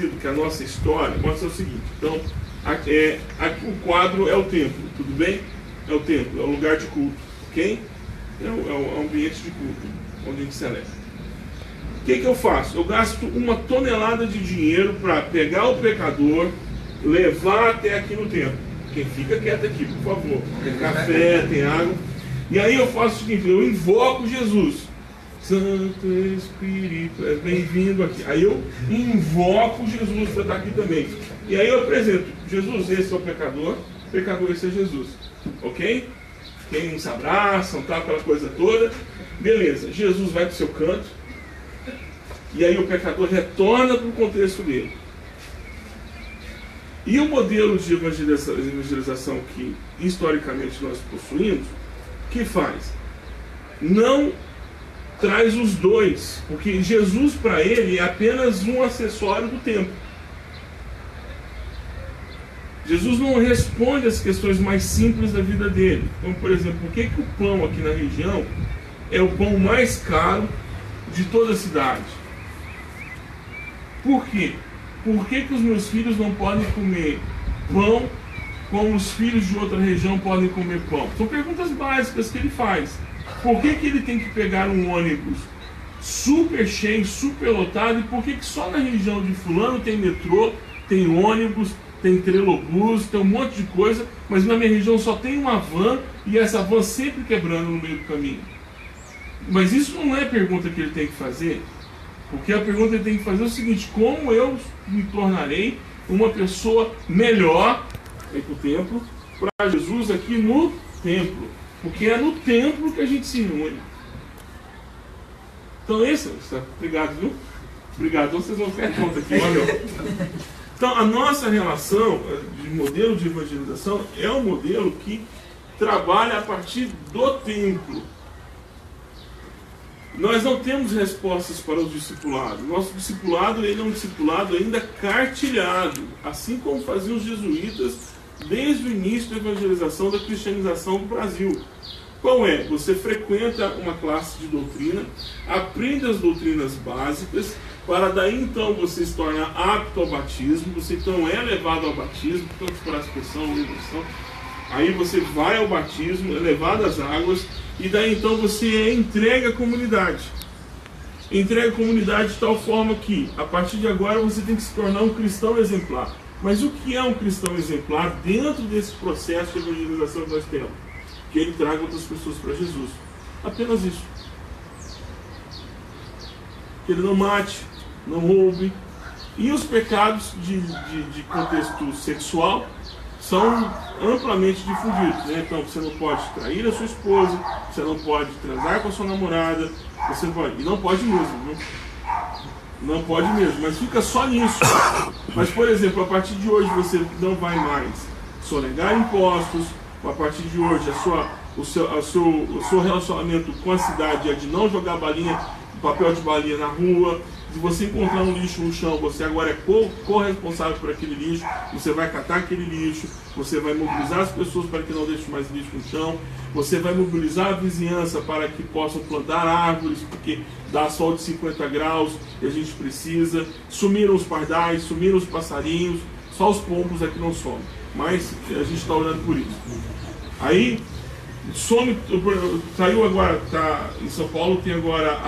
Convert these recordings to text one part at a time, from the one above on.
parecido que a nossa história mostra o seguinte. Então, aqui o quadro é o templo, tudo bem? É o templo, é o lugar de culto, ok? É o ambiente de culto, onde a gente celebra. O que eu faço? Eu gasto 1 tonelada de dinheiro para pegar o pecador, levar até aqui no templo. Quem fica quieto aqui, por favor. Tem café, tem água. E aí eu faço o seguinte, eu invoco Jesus. Santo Espírito, é bem-vindo aqui. Aí eu invoco Jesus para estar aqui também. E aí eu apresento, Jesus, esse é o pecador esse é Jesus. Ok? Quem se abraçam, tá, aquela coisa toda. Beleza, Jesus vai para o seu canto. E aí o pecador retorna para o contexto dele. E o modelo de evangelização que historicamente nós possuímos, que faz? Não traz os dois, porque Jesus para ele é apenas um acessório do templo. Jesus não responde às questões mais simples da vida dele. Então, por exemplo, por que o pão aqui na região é o pão mais caro de toda a cidade? Por quê? Por que os meus filhos não podem comer pão como os filhos de outra região podem comer pão? São perguntas básicas que ele faz. Por que ele tem que pegar um ônibus super cheio, super lotado? E por que só na região de fulano tem metrô, tem ônibus, tem trelobus, tem um monte de coisa, mas na minha região só tem uma van e essa van sempre quebrando no meio do caminho? Mas isso não é a pergunta que ele tem que fazer. Porque a pergunta que ele tem que fazer é o seguinte: como eu me tornarei uma pessoa melhor para o templo, para Jesus aqui no templo? Porque é no templo que a gente se reúne. Então obrigado, viu? Obrigado, então vocês vão ficar conta aqui, valeu. Então a nossa relação de modelo de evangelização é um modelo que trabalha a partir do templo. Nós não temos respostas para o discipulado. Nosso discipulado, ele é um discipulado ainda cartilhado, assim como faziam os jesuítas desde o início da evangelização, da cristianização do Brasil. Qual é? Você frequenta uma classe de doutrina, aprende as doutrinas básicas, para daí então você se torna apto ao batismo, você então é levado ao batismo, tanto por aspersão ou imersão. Aí você vai ao batismo, é levado às águas, e daí então você entrega a comunidade. Entrega a comunidade de tal forma que, a partir de agora, você tem que se tornar um cristão exemplar. Mas o que é um cristão exemplar dentro desse processo de evangelização que nós temos? Que ele traga outras pessoas para Jesus. Apenas isso. Que ele não mate, não roube. E os pecados de contexto sexual são amplamente difundidos, né? Então você não pode trair a sua esposa, você não pode transar com a sua namorada, você pode, e não pode mesmo, né? Não pode mesmo, mas fica só nisso. Mas, por exemplo, a partir de hoje você não vai mais sonegar impostos. A partir de hoje o seu relacionamento com a cidade é de não jogar papel de balinha na rua. Se você encontrar um lixo no chão, você agora é corresponsável por aquele lixo, você vai catar aquele lixo, você vai mobilizar as pessoas para que não deixem mais lixo no chão, você vai mobilizar a vizinhança para que possam plantar árvores, porque dá sol de 50 graus e a gente precisa. Sumiram os pardais, sumiram os passarinhos, só os pombos é que não somem, mas a gente está orando por isso. Aí saiu agora, em São Paulo tem agora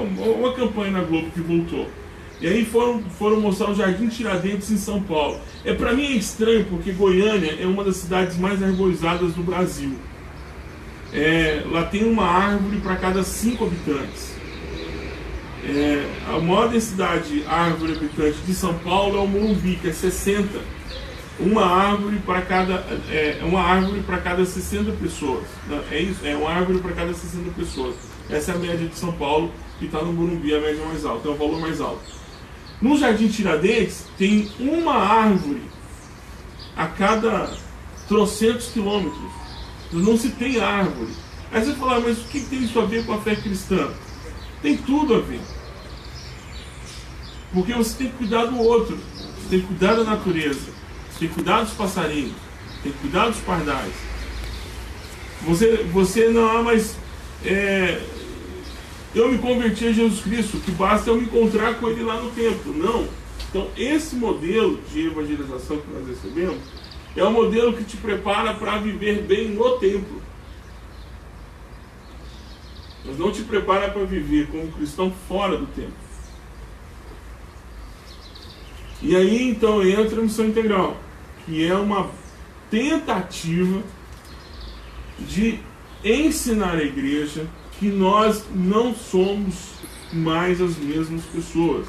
uma campanha na Globo que voltou. E aí foram mostrar o Jardim Tiradentes em São Paulo. Para mim é estranho, porque Goiânia é uma das cidades mais arborizadas do Brasil. Lá tem uma árvore para cada 5 habitantes. A maior densidade árvore habitante de São Paulo é o Morumbi, que é 60. Uma árvore para cada 60 pessoas. É isso, é uma árvore para cada 60 pessoas. Essa é a média de São Paulo, que está no Morumbi, a média mais alta, é o valor mais alto. No Jardim Tiradentes, tem uma árvore a cada trocentos quilômetros. Não se tem árvore. Aí você fala, mas o que tem isso a ver com a fé cristã? Tem tudo a ver. Porque você tem que cuidar do outro, você tem que cuidar da natureza, você tem que cuidar dos passarinhos, você tem que cuidar dos pardais. Você não há mais... eu me converti a Jesus Cristo, o que basta é eu me encontrar com Ele lá no templo. Não. Então, esse modelo de evangelização que nós recebemos é um modelo que te prepara para viver bem no templo. Mas não te prepara para viver como cristão fora do templo. E aí, então, entra a missão integral, que é uma tentativa de ensinar a igreja que nós não somos mais as mesmas pessoas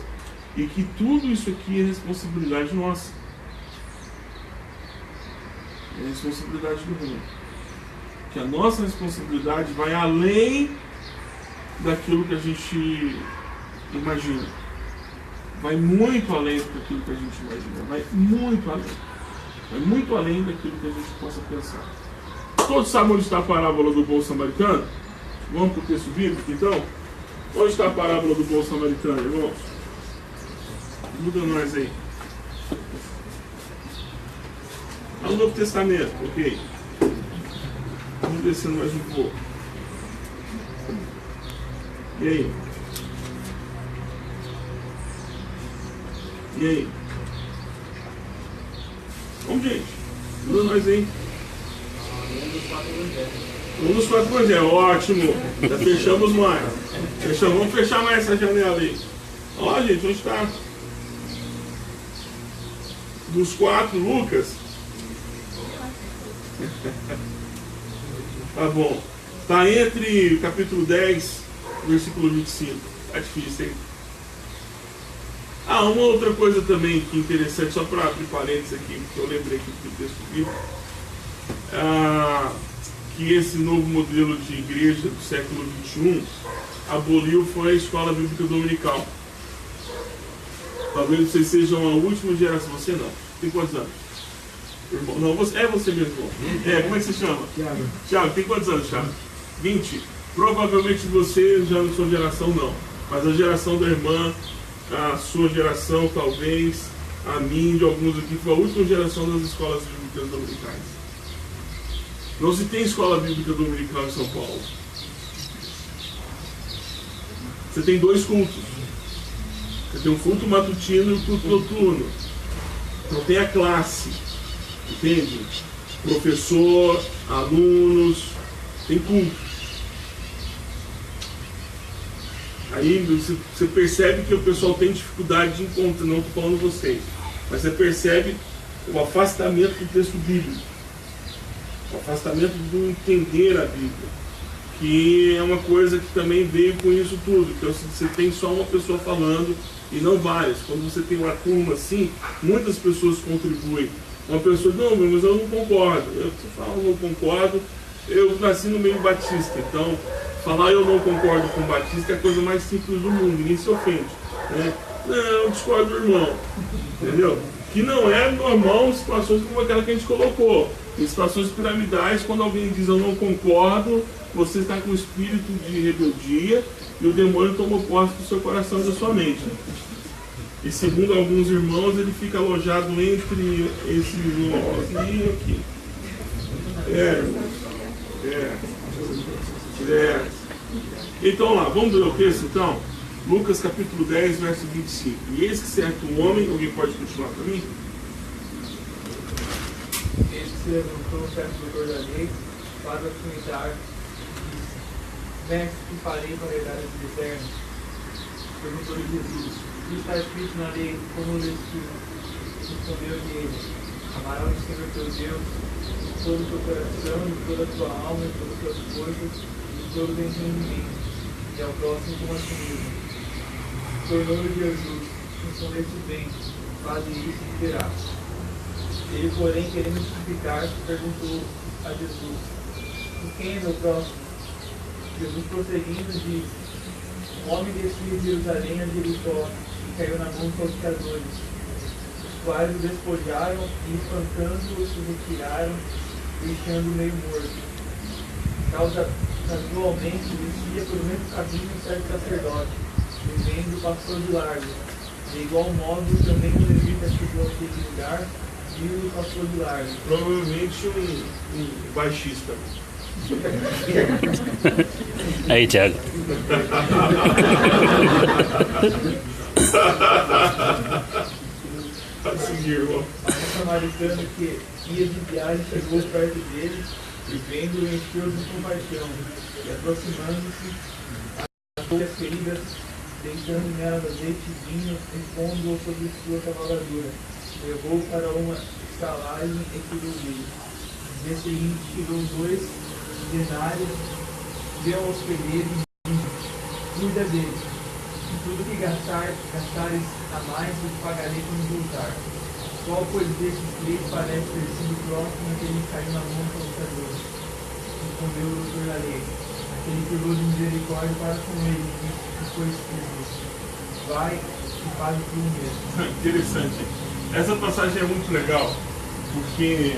e que tudo isso aqui é responsabilidade nossa, é responsabilidade do reino, que a nossa responsabilidade vai além daquilo que a gente imagina, vai muito além daquilo que a gente imagina, vai muito além daquilo que a gente possa pensar. Todos sabem onde está a parábola do bom samaritano? Vamos para o texto bíblico, então? Onde está a parábola do bom samaritano, irmãos? Ajuda nós aí. No Novo Testamento, ok? Vamos descendo mais um pouco. E aí? E aí? Vamos, gente. Ajuda nós aí. Um dos quatro evangelhos, ótimo. Já fechamos mais. Vamos fechar mais essa janela aí. Olha lá, gente, onde está? Dos quatro, Lucas. Tá bom. Está entre o capítulo 10, versículo 25. Tá difícil, hein? Uma outra coisa também que é interessante, só para abrir parênteses aqui, porque eu lembrei aqui do texto bíblico. Que esse novo modelo de igreja do século XXI aboliu foi a escola bíblica dominical. Talvez vocês sejam a última geração. Você não. Tem quantos anos? Irmão, não, você, é você mesmo. Como é que você chama? Tiago, tem quantos anos, Tiago? 20. Provavelmente você já não sua geração, não. Mas a geração da irmã, a sua geração, talvez, a minha, de alguns aqui, foi a última geração das escolas bíblicas dominicais. Não se tem escola bíblica dominical em São Paulo. Você tem dois cultos. Você tem um culto matutino e um culto noturno. Não tem a classe. Entende? Professor, alunos, tem culto. Aí você percebe que o pessoal tem dificuldade de encontrar, não estou falando vocês, mas você percebe o afastamento do texto bíblico. O afastamento do entender a Bíblia, que é uma coisa que também veio com isso tudo. Então, se você tem só uma pessoa falando e não várias, quando você tem uma turma assim, muitas pessoas contribuem. Uma pessoa, não, mas eu não concordo. Você fala, eu não concordo, eu nasci no meio batista, então falar eu não concordo com o batista é a coisa mais simples do mundo, ninguém se ofende, né? Não, eu discordo do irmão, entendeu? Que não é normal em situações como aquela que a gente colocou. Em situações piramidais, quando alguém diz eu não concordo, você está com o espírito de rebeldia e o demônio tomou posse do seu coração e da sua mente. E segundo alguns irmãos, ele fica alojado entre esses irmãos aqui e aqui. Então lá, vamos ver o texto então? Lucas capítulo 10, verso 25. E eis que certo homem, alguém pode continuar para mim? Eis que se levantou um certo doutor da lei para afirmar, mestre, que farei para herdar a vida eterna? Perguntou-lhe Jesus, o que está escrito na lei, como lhe respondeu-lhe ele? Amarás o Senhor teu Deus de todo o teu coração, de toda a tua alma, de todas as tuas forças, de todo o teu entendimento, e ao próximo como a ti mesmo. Tornou-lhe Jesus, respondeste bem, faze isso e verás. Ele, porém, querendo justificar, perguntou a Jesus, e quem é meu próximo? Jesus, prosseguindo, disse, um homem descia de Jerusalém a Jericó e caiu na mão dos salteadores, os quais o despojaram e, espantando-o, se retiraram, deixando-o meio morto. Casualmente, descia por mesmo caminho um certo sacerdote, vivendo o pastor de largo. De igual modo, também o levita chegou àquele lugar, viu o pastor de largo. Provavelmente um baixista. Aí, Thiago. Pode seguir, irmão. Um samaritano que ia de viagem chegou perto dele e vendo-o encheu de compaixão e aproximando-se, as feridas, deitando nela azeite e vinho, impondo-o sobre sua cavalgadura, levou para uma estalagem e tirou-lhe. No dia seguinte tirou 2 denários, deu ao hospedeiro e disse: cuida dele, e tudo que gastares a mais, eu te pagarei quando voltar. Qual, pois, desses 3 parece ter sido próximo àquele que caiu na mão do pecador? Respondeu o doutor da lei: aquele que usou de misericórdia para com ele, e foi escrito: vai e faz o mesmo. Interessante. Essa passagem é muito legal, porque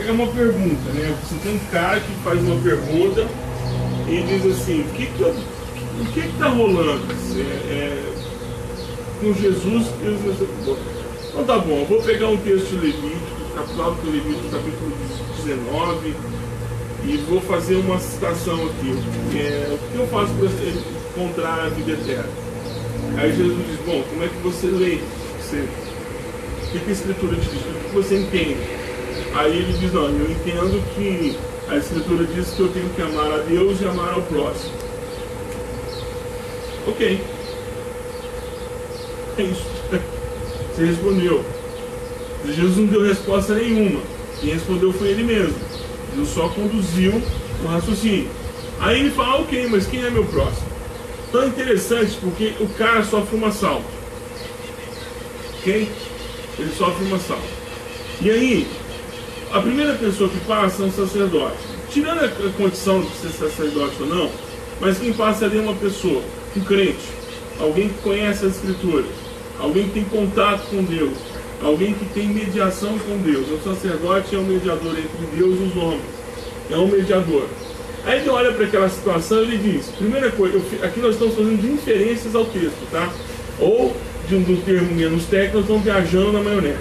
é uma pergunta, né? Você tem um cara que faz uma pergunta e diz assim: o que está rolando com Jesus? Então tá bom, eu vou pegar um texto de Levítico, capítulo 19, e vou fazer uma citação aqui. O que eu faço para encontrar a vida eterna? Aí Jesus diz: bom, como é que você lê? O que a Escritura te diz? O que você entende? Aí ele diz: não, eu entendo que a Escritura diz que eu tenho que amar a Deus e amar ao próximo. Ok. É isso. Você respondeu. Jesus não deu resposta nenhuma. Quem respondeu foi ele mesmo. Jesus só conduziu o raciocínio. Aí ele fala: ok, mas quem é meu próximo? Então é interessante porque o cara sofre um assalto. Ok? Ele sofre um assalto. E aí, a primeira pessoa que passa é um sacerdote. Tirando a condição de ser sacerdote ou não, mas quem passa ali é uma pessoa, um crente, alguém que conhece as Escrituras, alguém que tem contato com Deus, alguém que tem mediação com Deus. O sacerdote é um mediador entre Deus e os homens. É um mediador. Aí ele olha para aquela situação e ele diz: primeira coisa, aqui nós estamos fazendo inferências ao texto, tá? Ou, de um termo menos técnico, nós estamos viajando na maionese.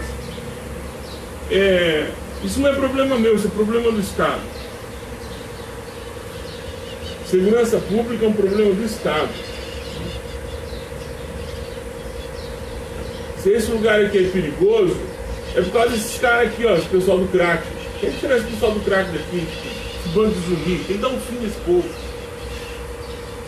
Isso não é problema meu, isso é problema do Estado. Segurança pública é um problema do Estado. Se esse lugar aqui é perigoso, é por causa desses caras aqui, ó, esse pessoal do crack. Quem tirar esse pessoal do crack daqui? Esse bando de zumbi, tem que dar um fim nesse povo.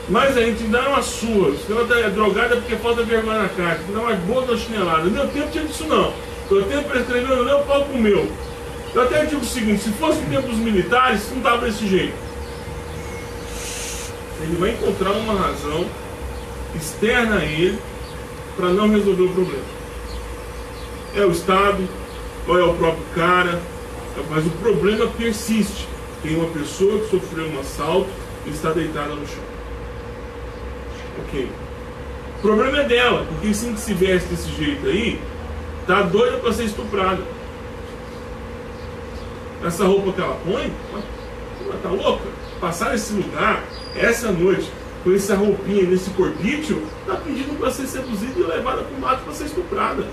Mas a gente dá uma sua. Se ela é drogada porque falta vergonha na cara, tem que dar uma boa da chinelada. No meu tempo tinha disso não. No tempo para escrever, eu o pau comeu. Eu até digo o seguinte: se fosse o tempo dos militares, não estava desse jeito. Ele vai encontrar uma razão externa a ele para não resolver o problema. É o Estado, ou é o próprio cara, mas o problema persiste. Tem uma pessoa que sofreu um assalto e está deitada no chão. Ok. O problema é dela, porque se se veste desse jeito aí, tá doida para ser estuprada. Essa roupa que ela põe, ela tá louca? Passar nesse lugar, essa noite, com essa roupinha, nesse corpício, tá pedindo para ser seduzida e levada para o mato para ser estuprada.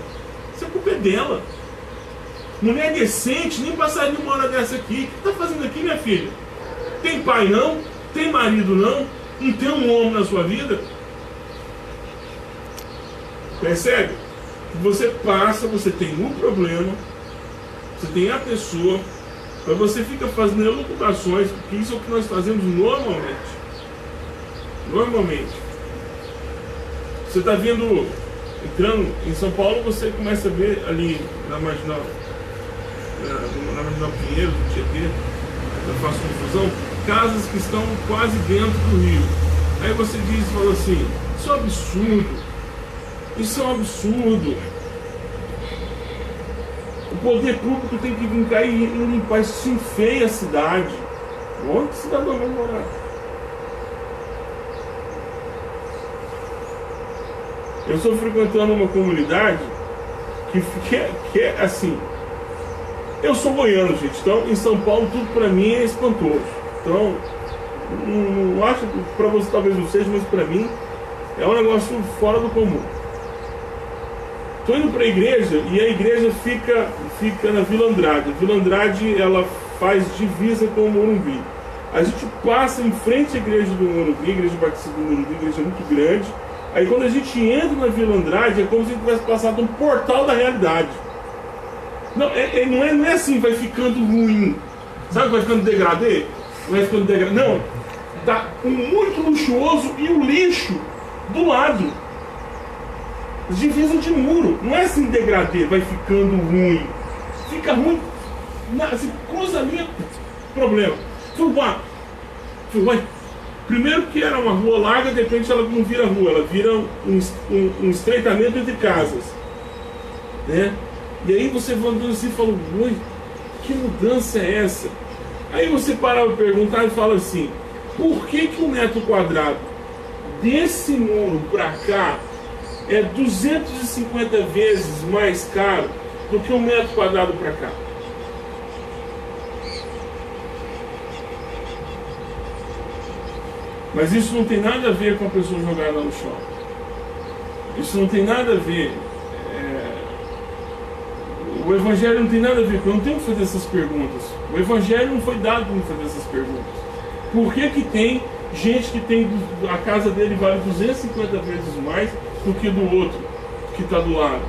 Isso é culpa dela. Mulher decente nem passaria uma hora dessa aqui. O que tá fazendo aqui, minha filha? Tem pai não? Tem marido não? Não tem um homem na sua vida? Percebe? Você passa, você tem um problema, você tem a pessoa, mas você fica fazendo elucubrações, porque isso é o que nós fazemos normalmente. Normalmente. Você está vendo, entrando em São Paulo, você começa a ver ali na Marginal Pinheiros, no Tietê, eu faço confusão, casas que estão quase dentro do rio. Aí você fala assim: isso é um absurdo. Isso é um absurdo. O poder público tem que vir cá e limpar isso, enfeia a cidade. Onde o cidadão vai morar? Eu estou frequentando uma comunidade que é assim. Eu sou goiano, gente, então em São Paulo tudo para mim é espantoso. Então, não acho que para você talvez não seja, mas para mim é um negócio fora do comum. estou indo para a igreja e a igreja fica na Vila Andrade. A Vila Andrade, ela faz divisa com o Morumbi. A gente passa em frente à igreja do Morumbi, a igreja batista do Morumbi, igreja muito grande. Aí quando a gente entra na Vila Andrade, é como se a gente tivesse passado um portal da realidade. Não é assim, vai ficando ruim. Sabe, vai ficando degradê? Vai ficando degradê. Não, tá muito luxuoso e o lixo do lado. Divisa de muro. Não é assim degradê, vai ficando ruim. Fica ruim. Se cruza a linha, problema. Primeiro que era uma rua larga, de repente ela não vira rua, ela vira um estreitamento entre casas, né? E aí você vai andando assim e fala, oi, que mudança é essa? Aí você para para perguntar e fala assim, por que o metro quadrado desse muro para cá é 250 vezes mais caro do que um metro quadrado para cá? Mas isso não tem nada a ver com a pessoa jogada no chão. Isso não tem nada a ver. O Evangelho não tem nada a ver com. Eu não tenho que fazer essas perguntas. O Evangelho não foi dado para me fazer essas perguntas. Por que tem gente que tem a casa dele vale 250 vezes mais do que do outro que está do lado?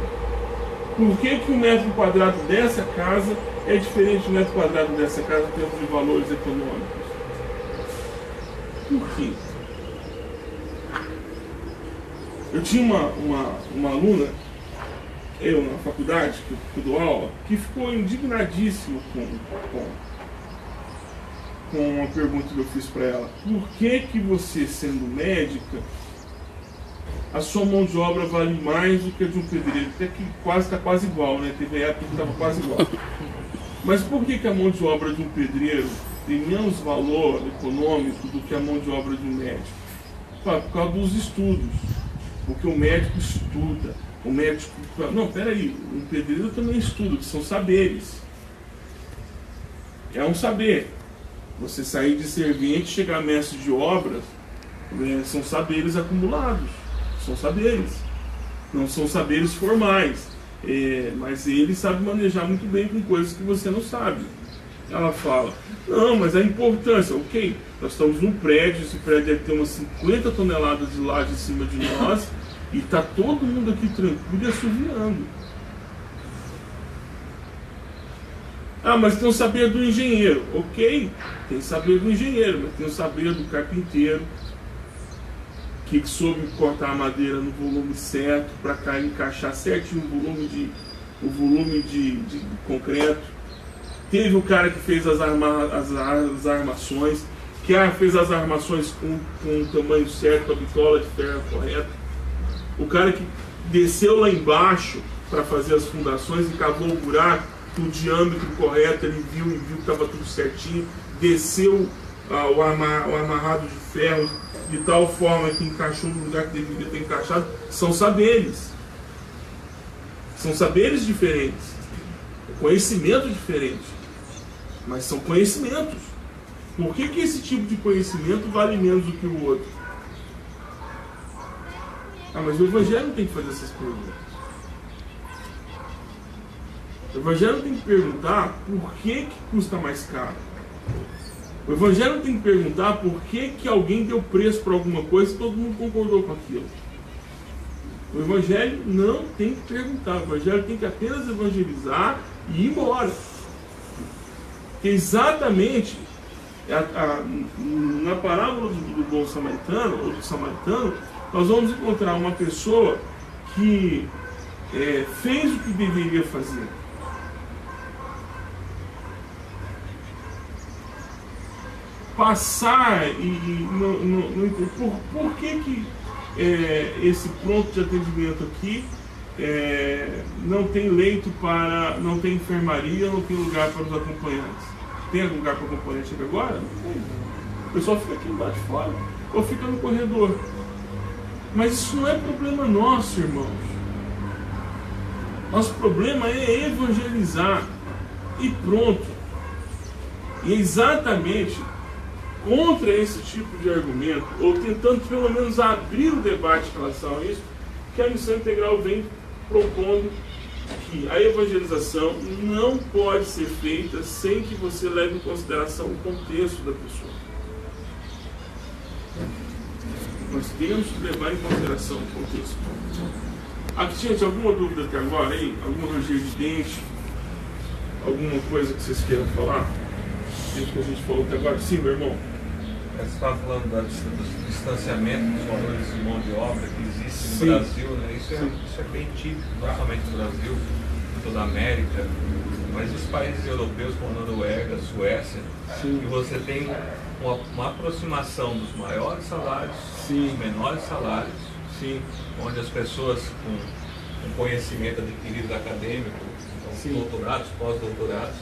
Por que o metro quadrado dessa casa é diferente do metro quadrado dessa casa em termos de valores econômicos? Por quê? Eu tinha uma aluna, eu na faculdade, que eu dou aula, que ficou indignadíssima com uma pergunta que eu fiz para ela. Por que você, sendo médica, a sua mão de obra vale mais do que a de um pedreiro? Até que está quase igual, né? Teve época que estava quase igual. Mas por que a mão de obra de um pedreiro tem menos valor econômico do que a mão de obra de um médico? Por causa dos estudos. Porque o médico estuda. O médico... Não, peraí. Um pedreiro também estuda, que são saberes. É um saber. Você sair de servente e chegar a mestre de obras, são saberes acumulados. São saberes. Não são saberes formais. Mas ele sabe manejar muito bem com coisas que você não sabe. Ela fala, não, mas a importância, ok, nós estamos num prédio, esse prédio deve ter umas 50 toneladas de laje em cima de nós, e está todo mundo aqui tranquilo e assoviando. Ah, mas tem o saber do engenheiro. Ok, tem saber do engenheiro, mas tem o saber do carpinteiro, que soube cortar a madeira no volume certo, para encaixar certinho o volume de concreto. Teve o cara que fez as armações, que fez as armações com o tamanho certo, com a bitola de ferro correta. O cara que desceu lá embaixo para fazer as fundações e cavou o buraco, o diâmetro correto, ele viu que estava tudo certinho, desceu o amarrado de ferro de tal forma que encaixou no lugar que deveria ter encaixado. São saberes. São saberes diferentes. Conhecimento diferente. Mas são conhecimentos. Por que esse tipo de conhecimento vale menos do que o outro? Ah, mas o Evangelho não tem que fazer essas perguntas. O Evangelho tem que perguntar por que custa mais caro. O Evangelho tem que perguntar por que alguém deu preço para alguma coisa e todo mundo concordou com aquilo. O Evangelho não tem que perguntar. O Evangelho tem que apenas evangelizar e ir embora. Que exatamente na parábola do bom samaritano, ou do samaritano, nós vamos encontrar uma pessoa que fez o que deveria fazer. Passar por que esse pronto de atendimento aqui não tem leito para, não tem enfermaria, não tem lugar para os acompanhantes? Tem lugar para o acompanhante aqui agora? Não tem. O pessoal fica aqui embaixo de fora ou fica no corredor. Mas isso não é problema nosso, irmãos. Nosso problema é evangelizar e pronto. E é exatamente contra esse tipo de argumento, ou tentando pelo menos abrir o debate em relação a isso, que a missão integral vem propondo que a evangelização não pode ser feita sem que você leve em consideração o contexto da pessoa. Nós temos que levar em consideração o contexto. Aqui, gente, alguma dúvida até agora aí? Alguma ranger de dente? Alguma coisa que vocês queiram falar? Desde que a gente falou até agora. Sim, meu irmão. Você estava falando do distanciamento dos valores de mão de obra que existe no Sim. Brasil, né? Isso é bem típico, não somente no Brasil, em toda a América, mas os países europeus como a Noruega, a Suécia, Sim. que você tem uma aproximação dos maiores salários, Sim. dos menores salários, Sim. onde as pessoas com conhecimento adquirido acadêmico, Sim. doutorados, pós-doutorados,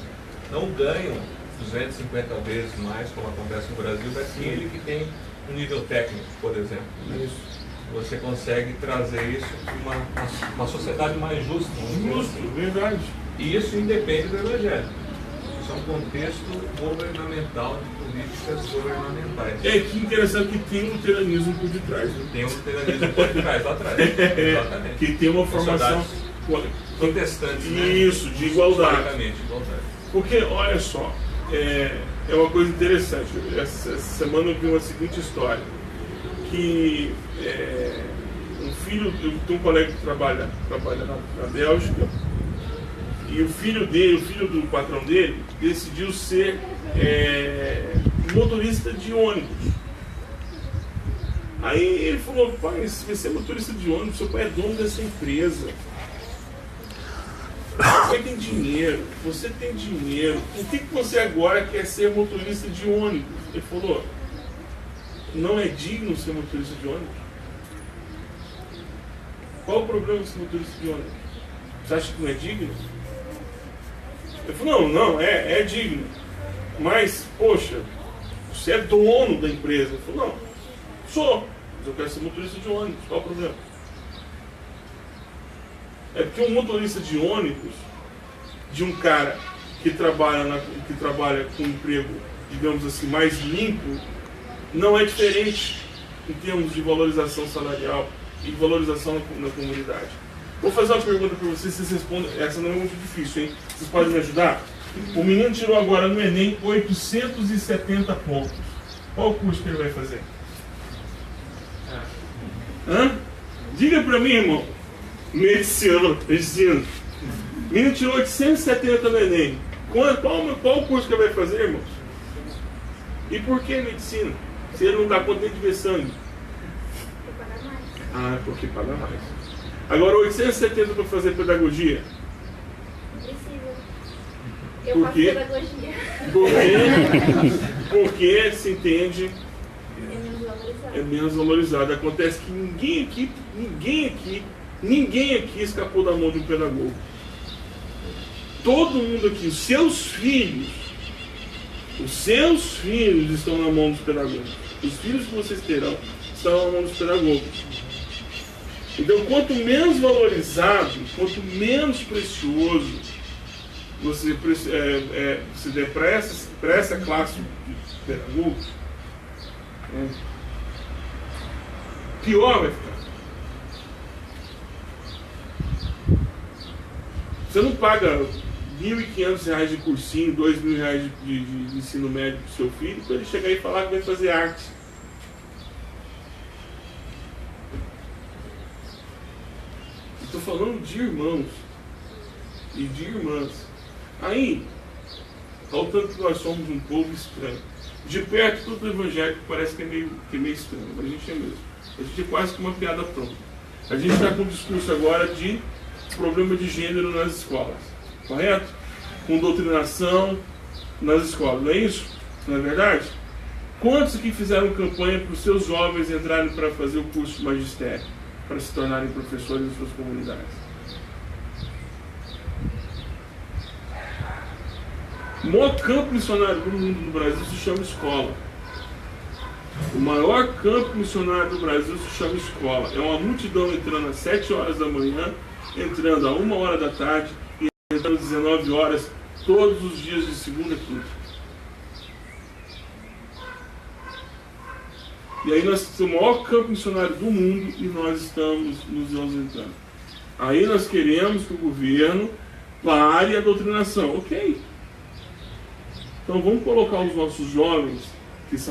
não ganham 250 vezes mais, como acontece no Brasil, daquele que tem um nível técnico, por exemplo. Isso. Você consegue trazer isso para uma sociedade mais justa. Justo, verdade. E isso independe do evangelho. Isso é um contexto governamental, de políticas governamentais. É que interessante que tem um luteranismo por detrás, né? Tem um luteranismo por trás, lá atrás. Exatamente. Que tem uma formação protestantes, né? Isso, de igualdade. Historicamente, igualdade. Porque, olha só, é uma coisa interessante. Essa semana eu vi uma seguinte história. Que um filho, eu tenho um colega que trabalha na Bélgica, e o filho do patrão dele, decidiu ser motorista de ônibus. Aí ele falou: pai, se você é motorista de ônibus, seu pai é dono dessa empresa. Seu pai tem dinheiro, você tem dinheiro. Por que você agora quer ser motorista de ônibus? Ele falou: não é digno ser motorista de ônibus? Qual o problema de ser motorista de ônibus? Você acha que não é digno? Ele falou: não, é digno. Mas, poxa, você é dono da empresa. Ele falou: não, sou, mas eu quero ser motorista de ônibus. Qual o problema? É porque um motorista de ônibus, de um cara que trabalha com um emprego, digamos assim, mais limpo, não é diferente em termos de valorização salarial e valorização na comunidade. Vou fazer uma pergunta para vocês respondem. Essa não é muito difícil, hein? Vocês podem me ajudar? O menino tirou agora no Enem 870 pontos. Qual o curso que ele vai fazer? Hã? Diga para mim, irmão. Medicina. O menino tirou 870 no Enem. Qual o curso que ele vai fazer, irmãos? E por que medicina? Se ele não dá conta nem de ver sangue. Ah, porque paga mais. Agora 870 para fazer pedagogia. Eu Por faço quê? pedagogia. Porque se entende É menos valorizado. é menos valorizado. Acontece que ninguém aqui escapou da mão de um pedagogo. Todo mundo aqui, os seus filhos estão na mão dos pedagogos. Os filhos que vocês terão estão na mão dos pedagogos. Então, quanto menos valorizado, quanto menos precioso você der para essa classe de pedagogos, pior vai ficar. Você não paga R$1.500 de cursinho, R$2.000 de ensino médio para o seu filho, para ele chegar e falar que vai fazer arte. Estou falando de irmãos e de irmãs. Aí, ao tanto que nós somos um povo estranho. De perto, todo o evangélico parece que é meio estranho, mas a gente é mesmo. A gente é quase que uma piada pronta. A gente está com um discurso agora de problema de gênero nas escolas, correto? Com doutrinação nas escolas, não é isso? Não é verdade? Quantos aqui fizeram campanha para os seus jovens entrarem para fazer o curso de magistério, para se tornarem professores em suas comunidades? O maior campo missionário do mundo do Brasil se chama escola. O maior campo missionário do Brasil se chama escola. É uma multidão entrando às 7 horas da manhã, entrando a 1 hora da tarde e entrando às 19 horas, todos os dias de segunda a quinta. E aí nós temos o maior campo missionário do mundo e nós estamos nos ausentando. Aí nós queremos que o governo pare a doutrinação. Ok. Então vamos colocar os nossos jovens